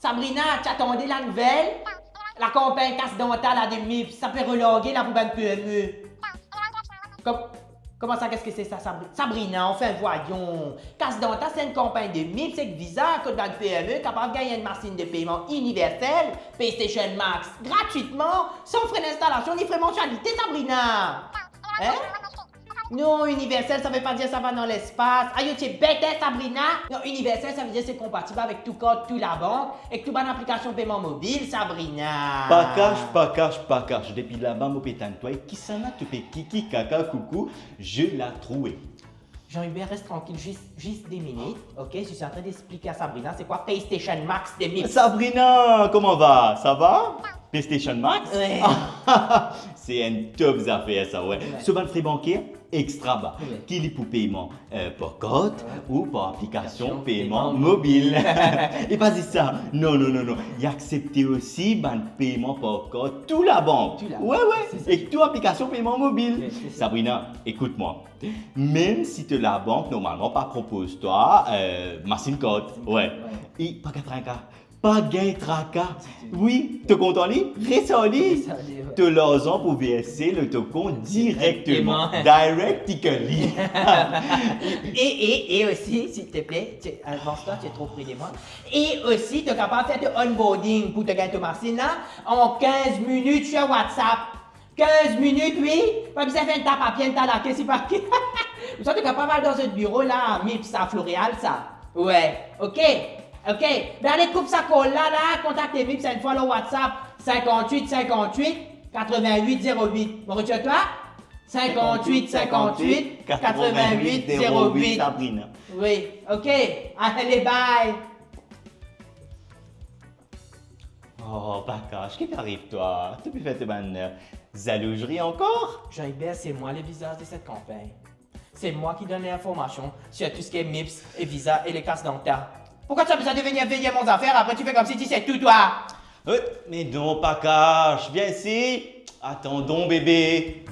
Sabrina, tu attendais la nouvelle? La compagnie casse dentale a des MIPS, ça peut reloguer la poubelle PME. Comment ça, qu'est-ce que c'est ça, Sabrina? Enfin, voyons. Casse dentale, c'est une compagnie de MIPS avec Visa, code banque PME, capable de gagner une machine de paiement universelle, PlayStation Max, gratuitement, sans frais d'installation ni frais mensualité, Sabrina. Hein? Non, universel, ça veut pas dire ça va dans l'espace. Aïe, tu es bête, hein, Sabrina? Non, universel, ça veut dire c'est compatible avec tout code, tout la banque, et toute bonne application paiement mobile, Sabrina. Pas cache. Depuis là-bas, mon pétane, toi, qui s'en a te fait kiki, caca, coucou, je l'ai trouvé. Jean-Hubert, reste tranquille, juste des minutes, ok? Je suis en train d'expliquer à Sabrina c'est quoi PlayStation Max des MIPS. Sabrina, comment va? Ça va? PlayStation Max? Ouais. C'est une top affaire, ça, ouais. Souvent, le frais bancaire, extra bas. Ouais. Qu'il est pour paiement par code ou par application paiement mobile. Et pas dit ça. Non. Il accepte aussi le paiement par code, tout la banque. Tout la Ouais. c'est ça. Et toute application paiement mobile. Ouais, c'est ça. Sabrina, écoute-moi. Même si te la banque, normalement, pas propose toi, machine code. Ouais. Et pas qu'à tracas. Pas gain tracas. Oui, te compte en ligne, reste en ligne. Reste en ligne, ouais. Te l'argent pour verser le token directement. Directement. Directly. Et aussi, s'il te plaît, avance-toi, tu es trop près de moi. Et aussi, tu es capable de faire de onboarding pour te gagner ta machine là en 15 minutes sur WhatsApp. 15 minutes, oui. Pas besoin de faire un tas papier, un tas la caisse, c'est pas que. Vous êtes capable d'aller dans ce bureau là, MIPS, à Floréal, ça. Ouais, ok. Ben allez, coupe sa colle là, contacte MIPS une fois le WhatsApp 58 88 08. Bon, retiens-toi. 58 88 08. Sabrina. Oui, ok. Allez, bye. Oh, Bakash, qu'est-ce qui t'arrive, toi? Tu peux faire tes bonnes jalouseries encore? Jean-Hubert, c'est moi le visage de cette campagne. C'est moi qui donne l'information sur tout ce qui est MIPS et Visa et les casses dentaires. Pourquoi tu as besoin de venir veiller mon affaire après tu fais comme si tu sais tout, toi? Mais non, Bakash, viens ici. Attendons, bébé.